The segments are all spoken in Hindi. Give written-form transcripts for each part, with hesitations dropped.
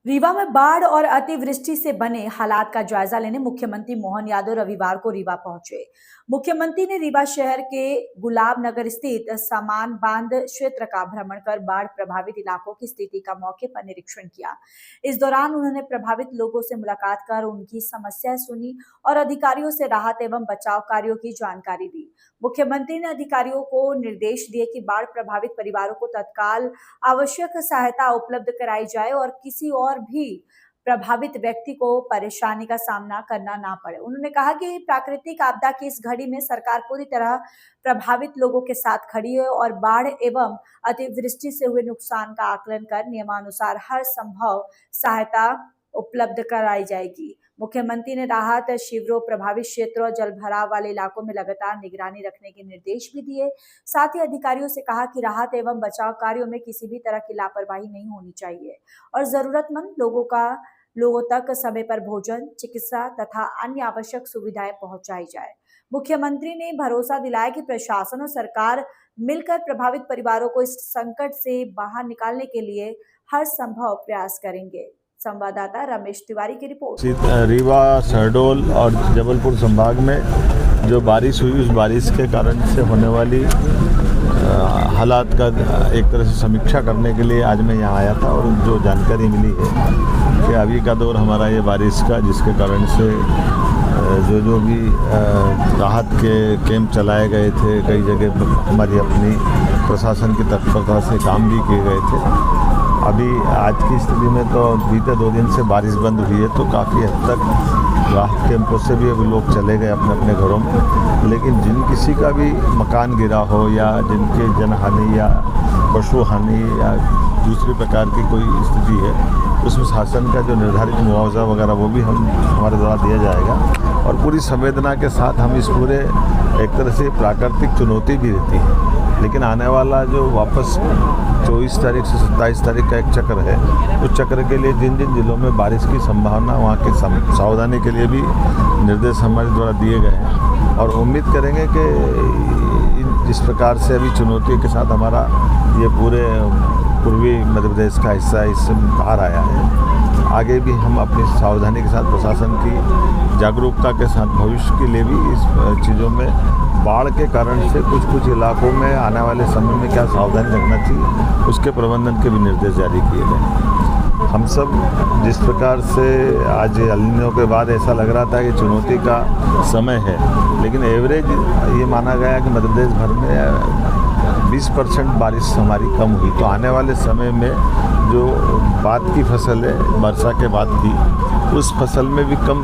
रीवा में बाढ़ और अतिवृष्टि से बने हालात का जायजा लेने मुख्यमंत्री मोहन यादव रविवार को रीवा पहुंचे। मुख्यमंत्री ने रीवा शहर के गुलाब नगर स्थित सामान बांध क्षेत्र का भ्रमण कर बाढ़ प्रभावित इलाकों की स्थिति का मौके पर निरीक्षण किया। इस दौरान उन्होंने प्रभावित लोगों से मुलाकात कर उनकी समस्याएं सुनी और अधिकारियों से राहत एवं बचाव कार्यों की जानकारी दी। मुख्यमंत्री ने अधिकारियों को निर्देश दिए कि बाढ़ प्रभावित परिवारों को तत्काल आवश्यक सहायता उपलब्ध कराई जाए और किसी और भी प्रभावित व्यक्ति को परेशानी का सामना करना ना पड़े। उन्होंने कहा कि प्राकृतिक आपदा की इस घड़ी में सरकार पूरी तरह प्रभावित लोगों के साथ खड़ी है और बाढ़ एवं अतिवृष्टि से हुए नुकसान का आकलन कर नियमानुसार हर संभव सहायता उपलब्ध कराई जाएगी। मुख्यमंत्री ने राहत शिविरों, प्रभावित क्षेत्रों और जलभराव वाले इलाकों में लगातार निगरानी रखने के निर्देश भी दिए। साथ ही अधिकारियों से कहा कि राहत एवं बचाव कार्यों में किसी भी तरह की लापरवाही नहीं होनी चाहिए और जरूरतमंद लोगों तक समय पर भोजन, चिकित्सा तथा अन्य आवश्यक सुविधाएं पहुंचाई जाए। मुख्यमंत्री ने भरोसा दिलाया कि प्रशासन और सरकार मिलकर प्रभावित परिवारों को इस संकट से बाहर निकालने के लिए हर संभव प्रयास करेंगे। संवाददाता रमेश तिवारी की रिपोर्ट। रीवा, शहडोल और जबलपुर संभाग में जो बारिश हुई, उस बारिश के कारण से होने वाली हालात का एक तरह से समीक्षा करने के लिए आज मैं यहाँ आया था और जो जानकारी मिली है कि अभी का दौर हमारा ये बारिश का, जिसके कारण से जो भी राहत के कैंप चलाए गए थे, कई जगह हमारी अपनी प्रशासन की तत्परता से काम भी किए गए थे। अभी आज की स्थिति में तो बीते 2 दिन से बारिश बंद हुई है, तो काफ़ी हद तक राहत कैंपों से भी अभी लोग चले गए अपने अपने घरों में। लेकिन जिन किसी का भी मकान गिरा हो या जिनके जनहानि या पशु हानि या दूसरी प्रकार की कोई स्थिति है, उसमें शासन का जो निर्धारित मुआवजा वगैरह वो भी हमारे द्वारा दिया जाएगा। और पूरी संवेदना के साथ हम इस पूरे एक तरह से प्राकृतिक चुनौती भी रहती है, लेकिन आने वाला जो वापस 24 तारीख से 27 तारीख का एक चक्र है, उस चक्र के लिए जिन जिन जिलों में बारिश की संभावना, वहाँ के सावधानी के लिए भी निर्देश हमारे द्वारा दिए गए हैं। और उम्मीद करेंगे कि जिस प्रकार से अभी चुनौती के साथ हमारा ये पूरे पूर्वी मध्य प्रदेश का हिस्सा इससे बाहर आया है, आगे भी हम अपनी सावधानी के साथ प्रशासन की जागरूकता के साथ भविष्य के लिए भी इस चीज़ों में बाढ़ के कारण से कुछ इलाकों में आने वाले समय में क्या सावधानी रखना चाहिए, उसके प्रबंधन के भी निर्देश जारी किए गए। हम सब जिस प्रकार से आज एल नीनो के बाद ऐसा लग रहा था कि चुनौती का समय है, लेकिन एवरेज ये माना गया कि मध्य प्रदेश भर में 20% बारिश हमारी कम हुई, तो आने वाले समय में जो बाद की फसल है, वर्षा के बाद की, उस फसल में भी कम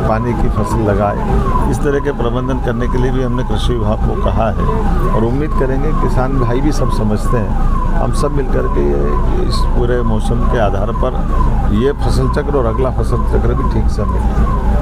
पानी की फसल लगाए। इस तरह के प्रबंधन करने के लिए भी हमने कृषि विभाग को कहा है और उम्मीद करेंगे किसान भाई भी सब समझते हैं, हम सब मिलकर के इस पूरे मौसम के आधार पर ये फसल चक्र और अगला फसल चक्र भी ठीक से मिले।